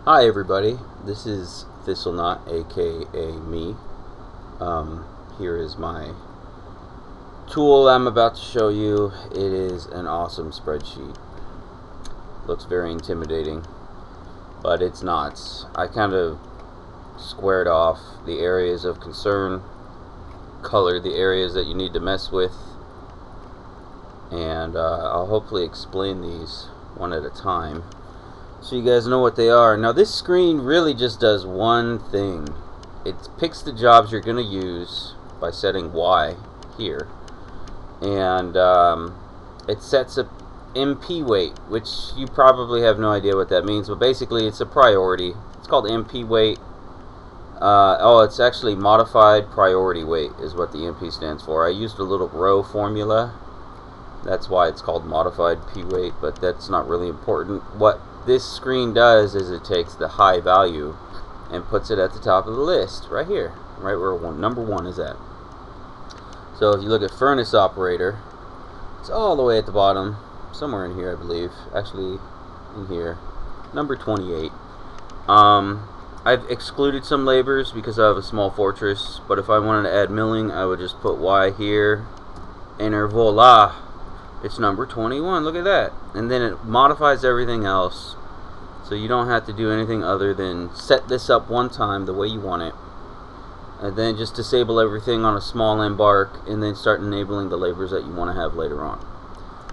Hi everybody, this is Thistlenut, aka me. Here is my tool I'm about to show you. It is an awesome spreadsheet. Looks very intimidating, but it's not. I kind of squared off the areas of concern, colored the areas that you need to mess with, and I'll hopefully explain these one at a time so you guys know what they are. Now this screen really just does one thing. It picks the jobs you're going to use by setting Y here, and it sets a MP weight, which you probably have no idea what that means, but basically it's a priority. It's called MP weight. It's actually modified priority weight is what the MP stands for. I used a little row formula. That's why it's called modified P weight, but that's not really important. What this screen does is it takes the high value and puts it at the top of the list, right here, right where number one is at. So if you look at furnace operator, it's all the way at the bottom, somewhere in here I believe, actually in here, number 28. I've excluded some labors because I have a small fortress, but if I wanted to add milling, I would just put Y here, enter, voila, it's number 21. Look at that. And then it modifies everything else, so you don't have to do anything other than set this up one time the way you want it, and then just disable everything on a small embark, and then start enabling the labors that you want to have later on.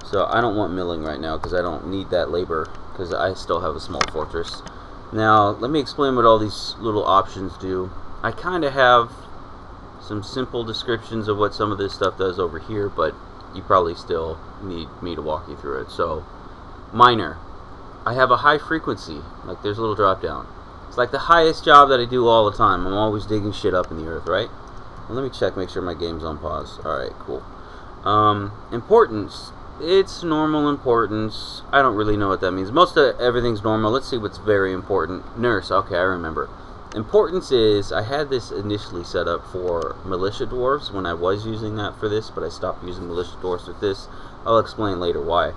So I don't want milling right now because I don't need that labor because I still have a small fortress. Now let me explain what all these little options do. I kind of have some simple descriptions of what some of this stuff does over here, but you probably still need me to walk you through it. So, miner. I have a high frequency. Like, there's a little drop down. It's like the highest job that I do all the time. I'm always digging shit up in the earth, right? Well, let me check, make sure my game's on pause. Alright, cool. Importance. It's normal importance. I don't really know what that means. Most of everything's normal. Let's see what's very important. Nurse. Okay, I remember. Importance is, I had this initially set up for militia dwarves when I was using that for this, but I stopped using militia dwarves with this. I'll explain later why.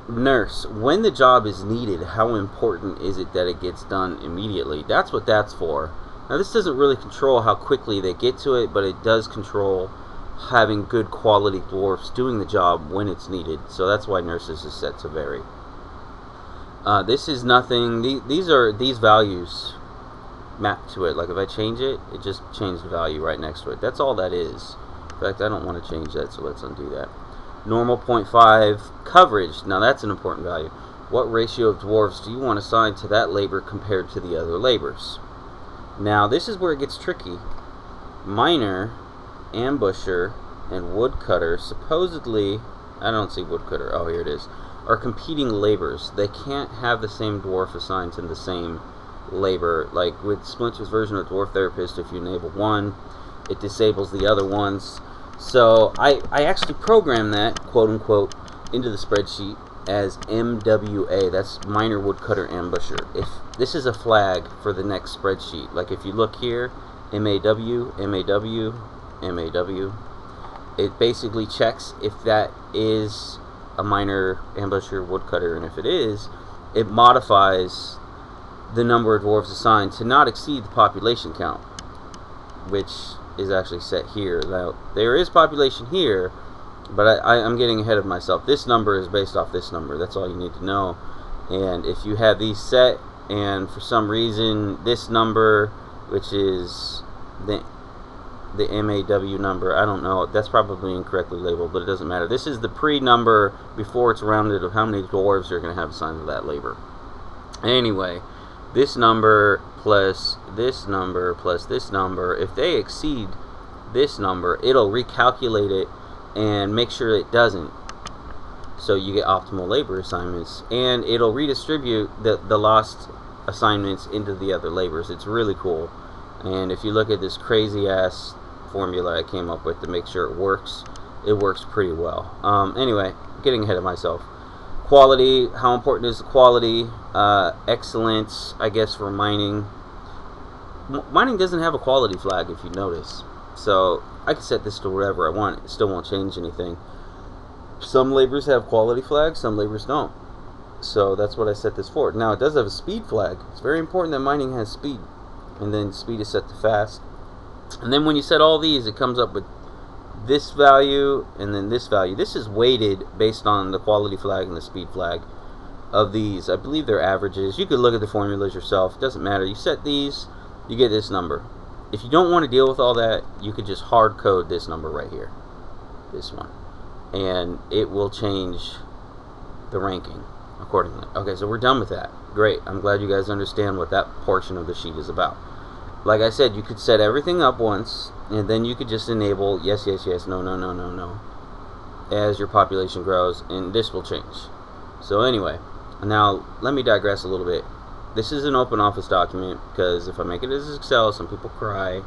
Nurse, when the job is needed, how important is it that it gets done immediately? That's what that's for. Now this doesn't really control how quickly they get to it, but it does control having good quality dwarfs doing the job when it's needed. So that's why nurses is set to vary. This is nothing. These values mapped to it. Like if I change it, it just changed the value right next to it. That's all that is. In fact, I don't want to change that, so let's undo that. Normal 0.5 coverage. Now that's an important value. What ratio of dwarves do you want assigned to that labor compared to the other labors? Now this is where it gets tricky. Miner, ambusher, and woodcutter supposedly, I don't see woodcutter. Oh, here it is. Are competing labors. They can't have the same dwarf assigned to the same labor. Like with Splinter's version of Dwarf Therapist, if you enable one, it disables the other ones. So I actually programmed that, quote unquote, into the spreadsheet as MWA. That's Miner, Woodcutter, Ambusher. If this is a flag for the next spreadsheet, like if you look here, MAW, MAW, MAW, it basically checks if that is a miner, ambusher, woodcutter, and if it is, it modifies the number of dwarves assigned to not exceed the population count, which is actually set here. Now there is population here, but I'm getting ahead of myself. This number is based off this number. That's all you need to know. And if you have these set, and for some reason this number, which is the MAW number, I don't know, that's probably incorrectly labeled, but it doesn't matter. This is the pre-number before it's rounded of how many dwarves you're going to have assigned to that labor. Anyway, this number plus this number plus this number, if they exceed this number, it'll recalculate it and make sure it doesn't, so you get optimal labor assignments, and it'll redistribute the lost assignments into the other labors. It's really cool. And if you look at this crazy ass formula I came up with to make sure it works pretty well. Anyway, getting ahead of myself. Quality, how important is the quality? Excellence, I guess, for mining. Mining doesn't have a quality flag, if you notice. So I can set this to whatever I want. It still won't change anything. Some labors have quality flags, some labors don't. So that's what I set this for. Now it does have a speed flag. It's very important that mining has speed, and then speed is set to fast. And then when you set all these, it comes up with this value and then this value. This is weighted based on the quality flag and the speed flag of these. I believe they're averages. You could look at the formulas yourself. It doesn't matter. You set these, you get this number. If you don't want to deal with all that, you could just hard code this number right here, this one, and it will change the ranking accordingly. Okay, so we're done with that. Great. I'm glad you guys understand what that portion of the sheet is about. Like I said, you could set everything up once, and then you could just enable yes, yes, yes, no, no, no, no, no as your population grows, and this will change. So anyway, now let me digress a little bit. This is an open office document, because if I make it as Excel, some people cry.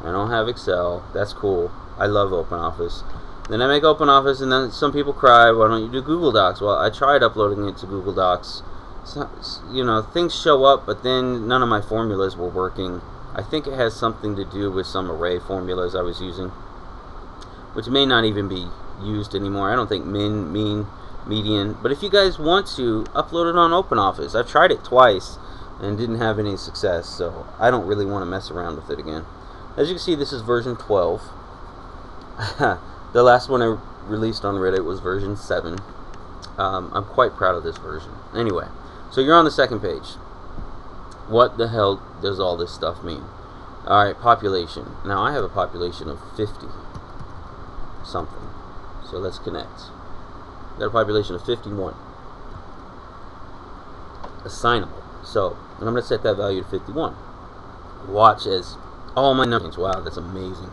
I don't have Excel. That's cool. I love open office. Then I make open office, and then some people cry, why don't you do Google Docs? Well, I tried uploading it to Google Docs. So, you know, things show up, but then none of my formulas were working. I think it has something to do with some array formulas I was using, which may not even be used anymore. I don't think min, mean, median. But if you guys want to, upload it on OpenOffice. I've tried it twice and didn't have any success, so I don't really want to mess around with it again. As you can see, this is version 12. The last one I released on Reddit was version 7. I'm quite proud of this version. Anyway, so you're on the second page. What the hell does all this stuff mean? Alright, population. Now I have a population of 50 something. So let's connect. Got a population of 51. Assignable. So I'm going to set that value to 51. Watch as all my numbers. Wow, that's amazing.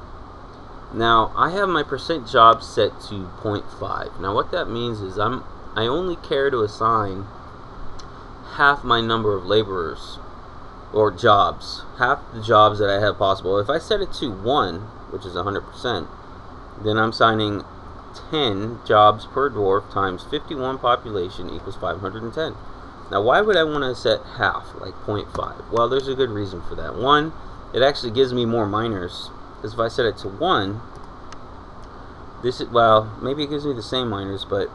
Now I have my percent job set to 0.5. Now what that means is I only care to assign half my number of laborers or jobs, half the jobs that I have possible. If I set it to 1, which is 100%, then I'm assigning 10 jobs per dwarf times 51 population equals 510. Now why would I want to set half, like 0.5? Well, there's a good reason for that. One, it actually gives me more miners, because if I set it to 1, this is, well, maybe it gives me the same miners, but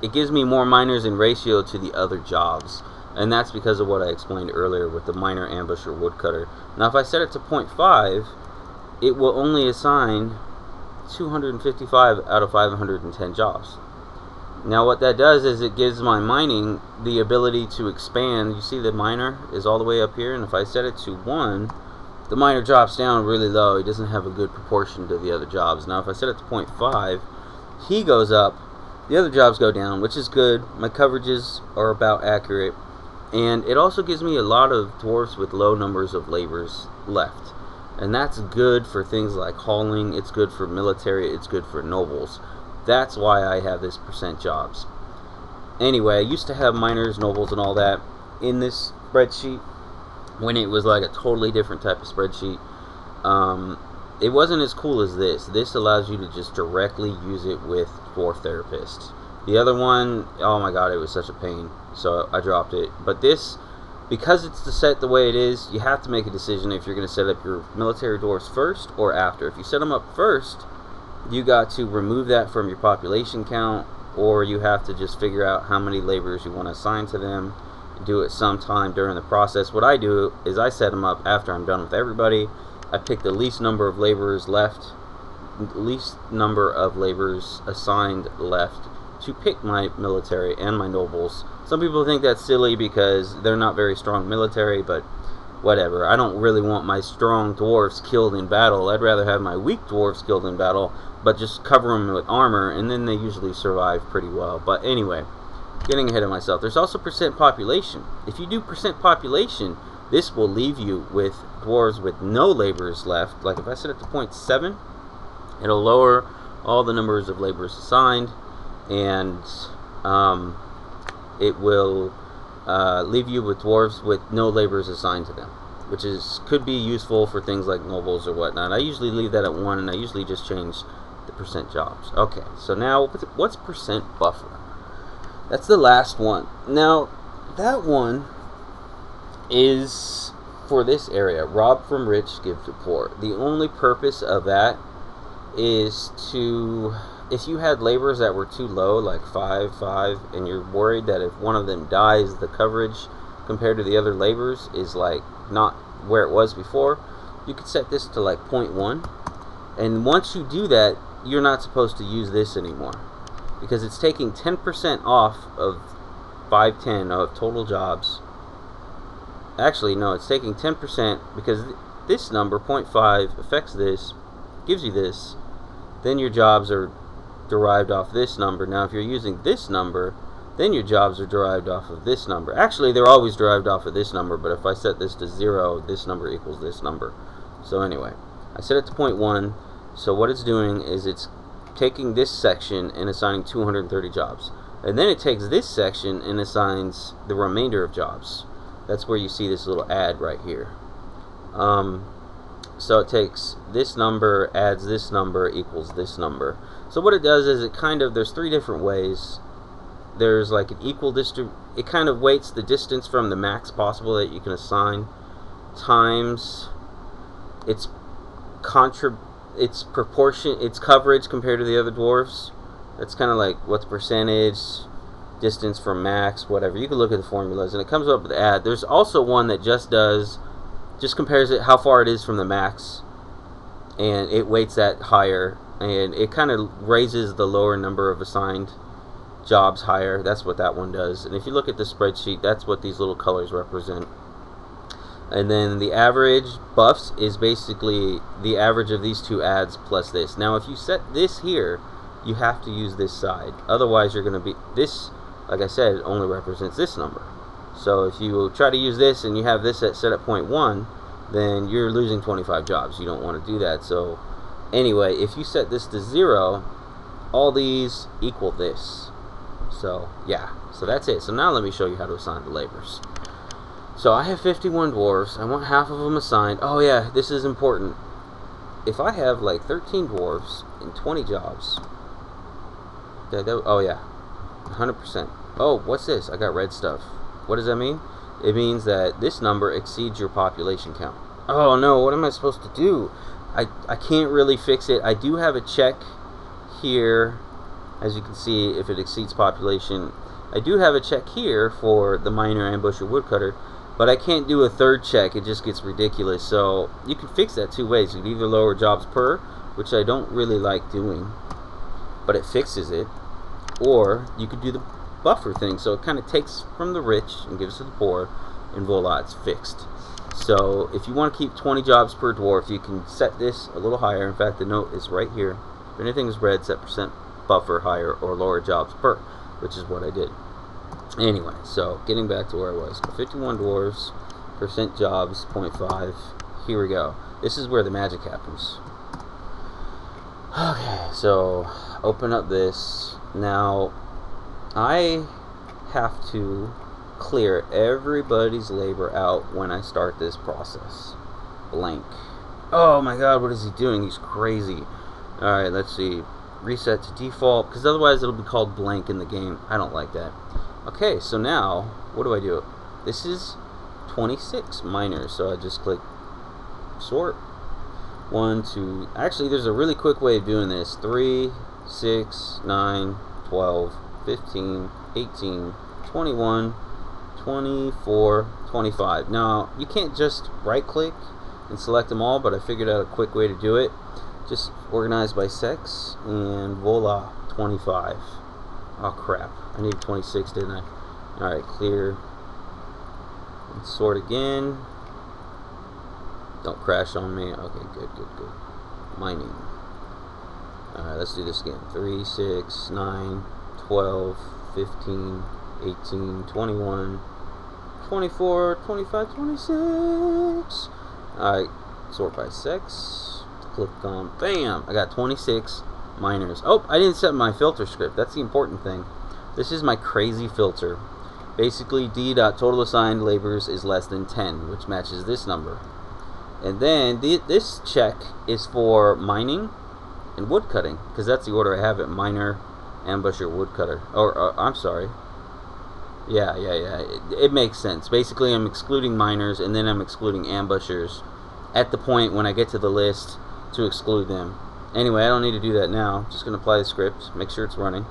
it gives me more miners in ratio to the other jobs. And that's because of what I explained earlier with the miner, ambusher, woodcutter. Now if I set it to 0.5, it will only assign 255 out of 510 jobs. Now what that does is it gives my mining the ability to expand. You see the miner is all the way up here, and if I set it to 1, the miner drops down really low. He doesn't have a good proportion to the other jobs. Now if I set it to 0.5, he goes up, the other jobs go down, which is good. My coverages are about accurate. And it also gives me a lot of dwarfs with low numbers of laborers left. And that's good for things like hauling, it's good for military, it's good for nobles. That's why I have this percent jobs. Anyway, I used to have miners, nobles, and all that in this spreadsheet when it was like a totally different type of spreadsheet. It wasn't as cool as this. This allows you to just directly use it with Dwarf Therapist. The other one, oh my god, it was such a pain, so I dropped it. But this, because it's set the way it is, you have to make a decision if you're going to set up your military dwarfs first or after. If you set them up first, you got to remove that from your population count, or you have to just figure out how many laborers you want to assign to them, do it sometime during the process. What I do is I set them up after I'm done with everybody. I pick the least number of laborers left, least number of laborers assigned left, to pick my military and my nobles. Some people think that's silly because they're not very strong military, but whatever. I don't really want my strong dwarves killed in battle. I'd rather have my weak dwarves killed in battle, but just cover them with armor, and then they usually survive pretty well. But anyway, getting ahead of myself. There's also percent population. If you do percent population, this will leave you with dwarves with no laborers left. Like if I set it to 0.7, it'll lower all the numbers of laborers assigned, and it will leave you with dwarves with no laborers assigned to them, which could be useful for things like nobles or whatnot. I usually leave that at 1, and I usually just change the percent jobs. Okay, so now what's percent buffer? That's the last one. Now that one is for this area, rob from rich, give to poor. The only purpose of that is to if you had laborers that were too low, like 5, 5, and you're worried that if one of them dies, the coverage compared to the other laborers is like not where it was before, you could set this to like 0.1. And once you do that, you're not supposed to use this anymore, because it's taking 10% off of 510 of total jobs. Actually, no, it's taking 10% because this number, 0.5, affects this, gives you this. Then your jobs are derived off this number. Now, if you're using this number, then your jobs are derived off of this number. Actually, they're always derived off of this number, but if I set this to 0, this number equals this number. So anyway, I set it to 0.1. So what it's doing is it's taking this section and assigning 230 jobs. And then it takes this section and assigns the remainder of jobs. That's where you see this little add right here. So it takes this number, adds this number, equals this number. So what it does is it kind of, there's 3 different ways. There's like an equal distance, it kind of weights the distance from the max possible that you can assign times its proportion, its coverage compared to the other dwarfs. That's kind of like what's percentage, distance from max, whatever. You can look at the formulas and it comes up with add. There's also one that just compares it how far it is from the max, and it weights that higher, and it kind of raises the lower number of assigned jobs higher. That's what that one does. And if you look at the spreadsheet, that's what these little colors represent. And then the average buffs is basically the average of these 2 adds plus this. Now if you set this here, you have to use this side. Otherwise you're going to be, this, like I said, it only represents this number. So if you try to use this and you have this set at 0.1, then you're losing 25 jobs. You don't want to do that. So anyway, if you set this to 0, all these equal this. So yeah, so that's it. So now let me show you how to assign the labors. So I have 51 dwarves. I want half of them assigned. Oh yeah, this is important. If I have like 13 dwarves and 20 jobs, oh yeah, 100%. Oh, what's this? I got red stuff. What does that mean? It means that this number exceeds your population count. Oh no, what am I supposed to do? I can't really fix it. I do have a check here, as you can see, if it exceeds population. I do have a check here for the miner, ambusher, woodcutter, but I can't do a third check. It just gets ridiculous. So you can fix that 2 ways. You can either lower jobs per, which I don't really like doing, but it fixes it, or you could do the buffer thing. So it kind of takes from the rich and gives to the poor, and voila, it's fixed. So if you want to keep 20 jobs per dwarf, you can set this a little higher. In fact, the note is right here. If anything is red, set percent buffer higher or lower jobs per, which is what I did. Anyway, so getting back to where I was. 51 dwarves, percent jobs, 0.5. Here we go. This is where the magic happens. Okay, so open up this. Now, I have to clear everybody's labor out when I start this process. Blank. Oh my god, what is he doing? He's crazy. Alright, let's see. Reset to default, because otherwise it'll be called blank in the game. I don't like that. Okay, so now, what do? This is 26 miners, so I just click sort. 1, 2, actually there's a really quick way of doing this. 3, 6, 9, 12, 15, 18, 21, 24, 25. Now, you can't just right click and select them all, but I figured out a quick way to do it. Just organize by sex, and voila, 25. Oh crap, I need 26, didn't I? Alright, clear. And sort again. Don't crash on me. Okay, good. Mining. Alright, let's do this again. 3, 6, 9, 12, 15, 18, 21, 24, 25, 26. Alright, sort by sex. Click on, bam, I got 26 miners. Oh, I didn't set my filter script. That's the important thing. This is my crazy filter. Basically, d.total assigned labors is less than 10, which matches this number. And then this check is for mining and woodcutting, because that's the order I have it. Miner, ambusher, woodcutter. Or I'm sorry. Yeah. It makes sense. Basically, I'm excluding miners, and then I'm excluding ambushers at the point when I get to the list to exclude them. Anyway, I don't need to do that now. I'm just going to apply the script, make sure it's running.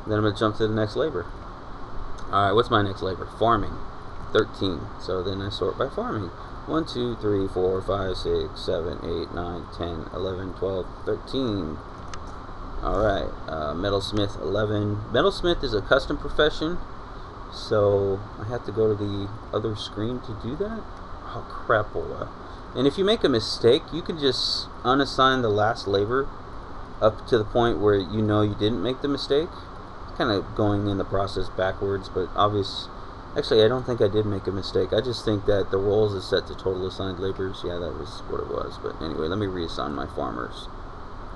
Then I'm going to jump to the next labor. Alright, what's my next labor? Farming. 13. So then I sort by farming. 1, 2, 3, 4, 5, 6, 7, 8, 9, 10, 11, 12, 13. Alright, metalsmith 11. Metalsmith is a custom profession, so I have to go to the other screen to do that? Oh, crapola. And if you make a mistake, you can just unassign the last labor up to the point where you know you didn't make the mistake. Kind of going in the process backwards, but actually I don't think I did make a mistake. I just think that the roles is set to total assigned labors. Yeah, that was what it was. But anyway, let me reassign my farmers.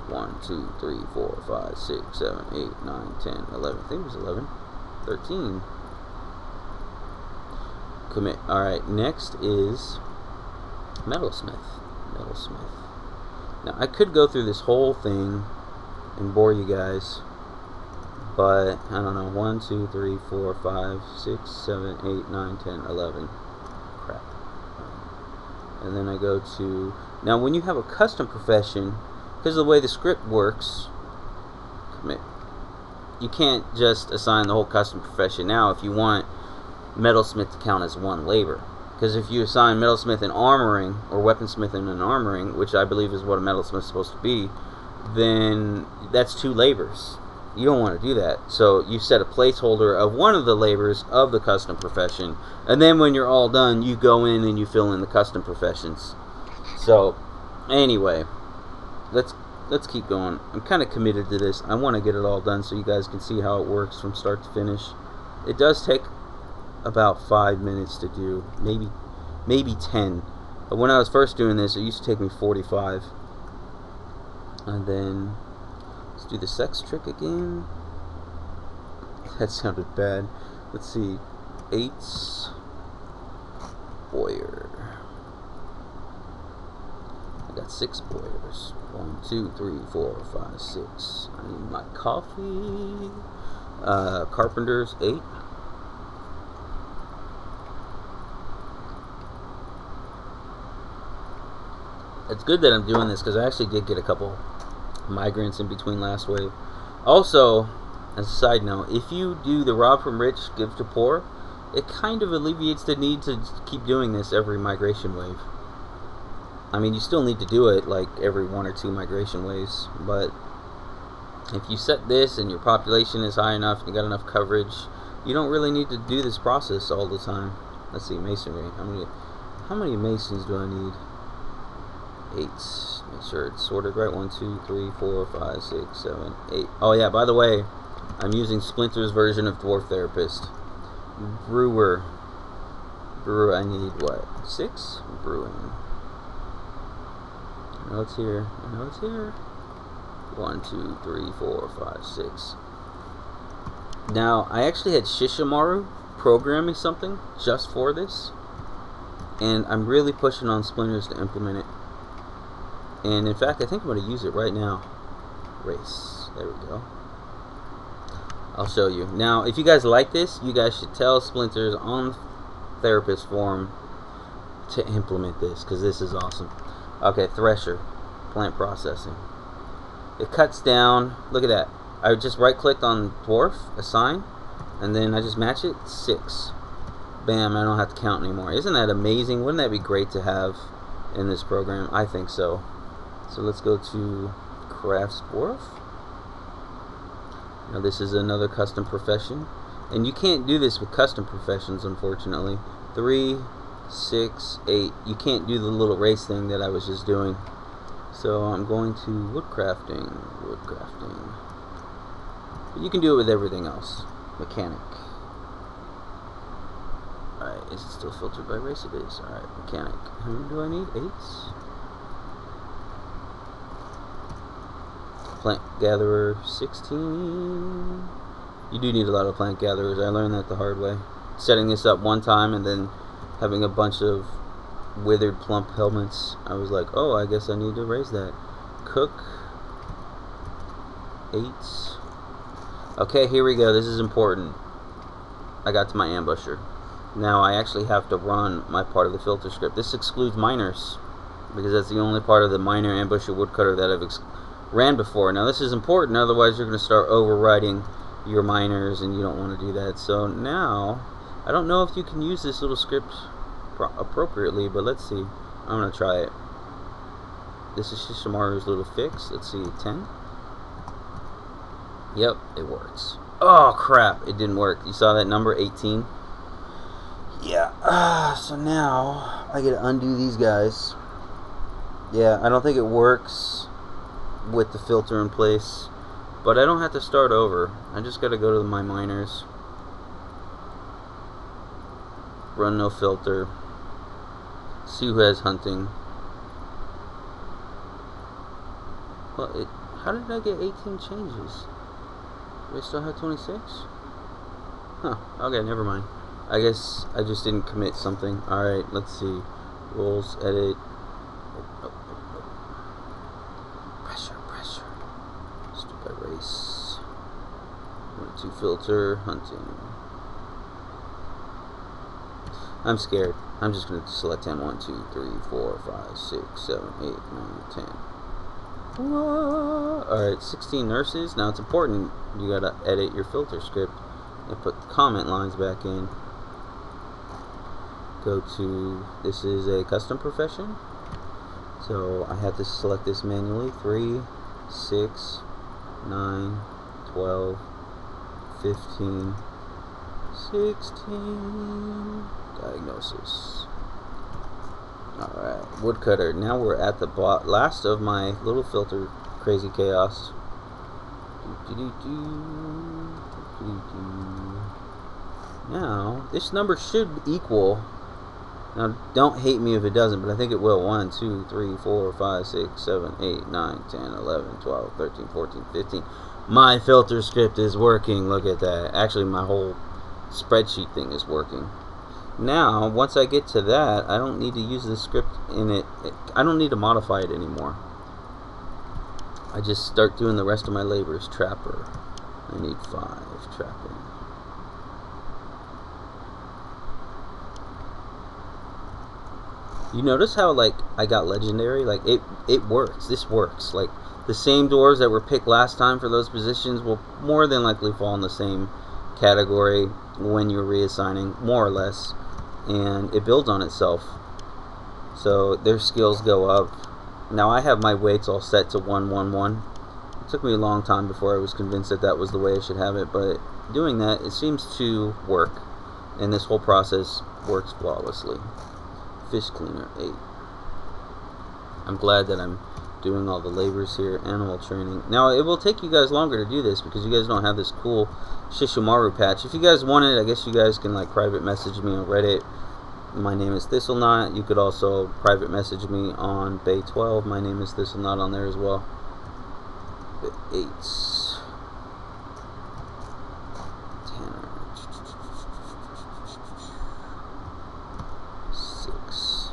1, 2, 3, 4, 5, 6, 7, 8, 9, 10, 11. I think it was 11. 13. Commit. Alright, next is metalsmith. Metalsmith. Now, I could go through this whole thing and bore you guys, but I don't know. 1, 2, 3, 4, 5, 6, 7, 8, 9, 10, 11. Crap. And then I go to... Now, when you have a custom profession, because of the way the script works, commit. You can't just assign the whole custom profession now if you want metalsmith to count as one labor. Because if you assign metalsmith and armoring, or weaponsmith and an armoring, which I believe is what a metalsmith is supposed to be, then that's 2 labors. You don't want to do that. So you set a placeholder of one of the labors of the custom profession, and then when you're all done, you go in and you fill in the custom professions. So anyway, let's keep going. I'm kind of committed to this. I want to get it all done so you guys can see how it works from start to finish. It does take about 5 minutes to do, maybe 10. But when I was first doing this, it used to take me 45. And then let's do the sex trick again. That sounded bad. Let's see. 8's Boyer. I got 6 Boyers. 1, 2, 3, 4, 5, 6. I need my coffee. Carpenters 8. It's good that I'm doing this because I actually did get a couple migrants in between last wave. Also, as a side note, if you do the rob from rich, give to poor, it kind of alleviates the need to keep doing this every migration wave. I mean, you still need to do it like every 1 or 2 migration waves, but if you set this and your population is high enough and you got enough coverage, you don't really need to do this process all the time. Let's see, masonry. How many masons do I need? 8. Make sure it's sorted right. 1, 2, 3, 4, 5, 6, 7, 8. Oh yeah, by the way, I'm using Splinter's version of Dwarf Therapist. Brewer, I need what? 6? Brewing. I know it's here. 1, 2, 3, 4, 5, 6. Now, I actually had Shishimaru programming something just for this, and I'm really pushing on Splinterz to implement it. And in fact, I think I'm going to use it right now. Race. There we go. I'll show you. Now, if you guys like this, you guys should tell Splinterz on Therapist forum to implement this, because this is awesome. Okay, thresher. Plant processing. It cuts down. Look at that. I just right-clicked on dwarf, assign, and then I just match it. 6. Bam, I don't have to count anymore. Isn't that amazing? Wouldn't that be great to have in this program? I think so. So let's go to Crafts Dwarf. Now this is another custom profession, and you can't do this with custom professions, unfortunately. 3, 6, 8. You can't do the little race thing that I was just doing. So I'm going to woodcrafting. But you can do it with everything else. Mechanic. Alright, is it still filtered by race? It is. Alright, mechanic. How many do I need? 8? Plant gatherer 16. You do need a lot of plant gatherers. I learned that the hard way. Setting this up one time and then having a bunch of withered plump helmets. I was like, oh, I guess I need to raise that. Cook 8. Okay, here we go. This is important. I got to my ambusher. Now I actually have to run my part of the filter script. This excludes miners, because that's the only part of the miner ambusher woodcutter that I've ran before. Now this is important, otherwise you're going to start overriding your minors, and you don't want to do that. So now, I don't know if you can use this little script appropriately, but let's see. I'm going to try it. This is Shishimaru's little fix. Let's see, 10. Yep, it works. Oh crap, it didn't work. You saw that number, 18? Yeah. So now I gotta undo these guys. Yeah, I don't think it works with the filter in place, but I don't have to start over. I just gotta go to my minors, run no filter, see who has hunting. Well, how did I get 18 changes? Do I still have 26? Huh, okay, never mind. I guess I just didn't commit something. Alright, let's see. Roles, edit. Pressure. Stupid race. 2 filter, hunting. I'm scared. I'm just going to select 10. 1, 2, 3, 4, 5, 6, 7, 8, 9, 10. Alright, 16 nurses. Now it's important. You gotta edit your filter script and put the comment lines back in. Go to, this is a custom profession, so I have to select this manually. 3, 6, 9, 12, 15, 16. Diagnosis. Alright, woodcutter. Now we're at the last of my little filter crazy chaos. Now, this number should equal, now don't hate me if it doesn't, but I think it will. 1, 2, 3, 4, 5, 6, 7, 8, 9, 10, 11, 12, 13, 14, 15. My filter script is working. Look at that. Actually, my whole spreadsheet thing is working. Now, once I get to that, I don't need to use the script in it. I don't need to modify it anymore. I just start doing the rest of my labors. Trapper. I need 5 trapping. You notice how, like, I got legendary? Like, it works. This works. Like, the same dwarves that were picked last time for those positions will more than likely fall in the same category when you're reassigning, more or less. And it builds on itself. So their skills go up. Now I have my weights all set to 1, 1, 1. It took me a long time before I was convinced that that was the way I should have it, but doing that, it seems to work. And this whole process works flawlessly. Fish cleaner, 8. I'm glad that I'm doing all the labors here. Animal training. Now it will take you guys longer to do this because you guys don't have this cool Shishimaru patch. If you guys want it, I guess you guys can like private message me on Reddit. My name is Thistlenot. You could also private message me on Bay 12. My name is Thistlenot on there as well. 8s. 10. 6.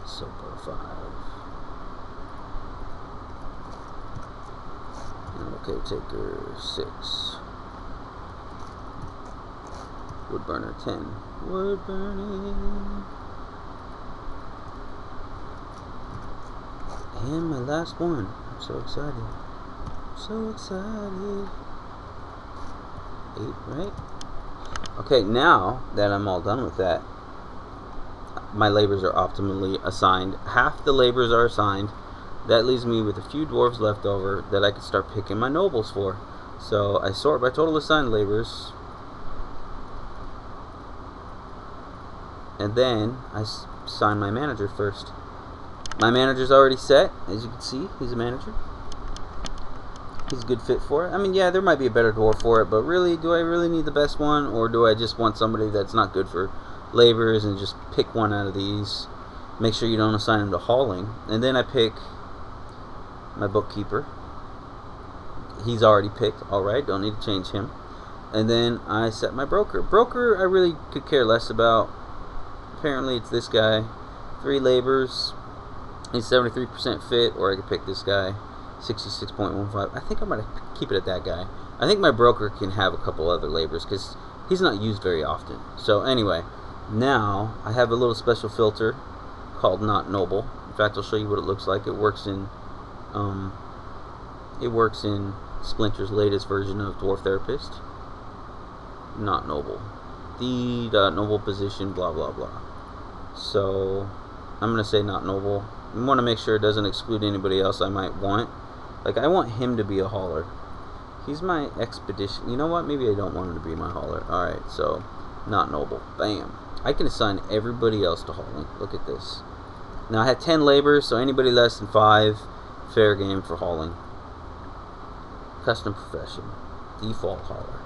Soper 5. Okay, taker 6. Wood burner 10. Wood burning. And my last one. I'm so excited. So excited. 8, right? Okay, now that I'm all done with that, my labors are optimally assigned. Half the labors are assigned. That leaves me with a few dwarves left over that I can start picking my nobles for. So I sort by total assigned labors. And then I assign my manager first. My manager's already set, as you can see. He's a manager. He's a good fit for it. I mean, yeah, there might be a better dwarf for it, but really, do I really need the best one, or do I just want somebody that's not good for labors and just pick one out of these? Make sure you don't assign him to hauling. And then I pick my bookkeeper. He's already picked. Alright, don't need to change him. And then I set my broker. Broker I really could care less about. Apparently it's this guy. 3 labors. He's 73% fit, or I could pick this guy. 66.15. I think I'm going to keep it at that guy. I think my broker can have a couple other labors because he's not used very often. So anyway, now I have a little special filter called Not Noble. fact, I'll show you what it looks like. It works in Splinter's latest version of Dwarf Therapist. Not noble. The noble position, blah blah blah. So I'm gonna say not noble. I want to make sure it doesn't exclude anybody else I might want. Like, I want him to be a hauler. He's my expedition. You know what? Maybe I don't want him to be my hauler. Alright, so not noble. Bam. I can assign everybody else to hauling. Look at this. Now I had 10 laborers, so anybody less than 5, fair game for hauling. Custom profession. Default hauler.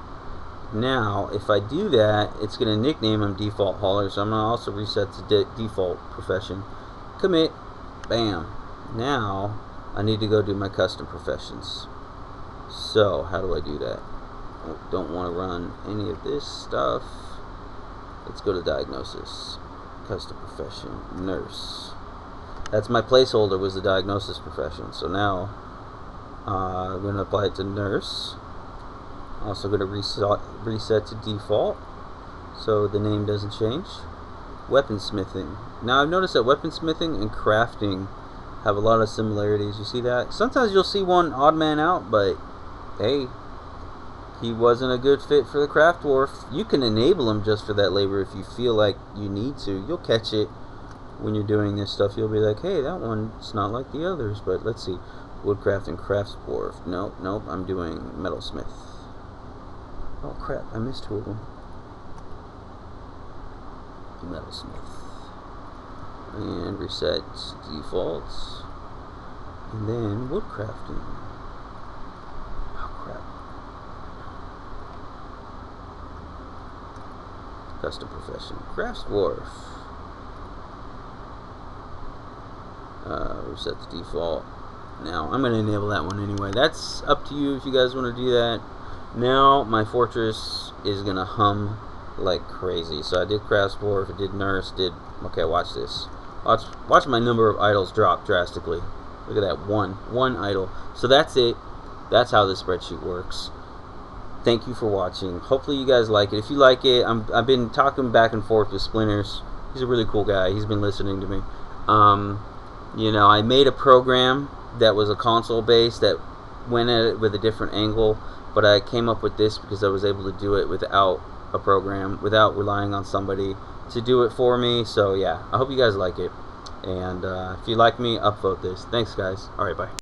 Now, if I do that, it's going to nickname him default hauler, so I'm going to also reset to default profession. Commit. Bam. Now, I need to go do my custom professions. So, how do I do that? I don't want to run any of this stuff. Let's go to diagnosis. Custom profession. Nurse. That's my placeholder, was the diagnosis profession. So now, I'm going to apply it to nurse. Also going to reset to default, so the name doesn't change. Weaponsmithing. Now I've noticed that weaponsmithing and crafting have a lot of similarities. You see that? Sometimes you'll see one odd man out, but hey, he wasn't a good fit for the craft dwarf. You can enable him just for that labor if you feel like you need to. You'll catch it when you're doing this stuff. You'll be like, hey, that one's not like the others. But let's see. Woodcraft and crafts dwarf. Nope, I'm doing metalsmith. Oh crap, I missed 2 of them. Metalsmith. And reset defaults. And then woodcrafting. Oh crap. Custom profession. Crafts dwarf. Reset to default. Now, I'm going to enable that one anyway. That's up to you if you guys want to do that. Now, my fortress is going to hum like crazy. So I did crafts dwarf, I did nurse, okay, watch this. Watch my number of idols drop drastically. Look at that, one idol. So that's it. That's how this spreadsheet works. Thank you for watching. Hopefully you guys like it. If you like it, I've been talking back and forth with Splinterz. He's a really cool guy. He's been listening to me. You know, I made a program that was a console based that went at it with a different angle, but I came up with this because I was able to do it without a program, without relying on somebody to do it for me. So yeah, I hope you guys like it, and if you like me, upvote this. Thanks guys. Alright, bye.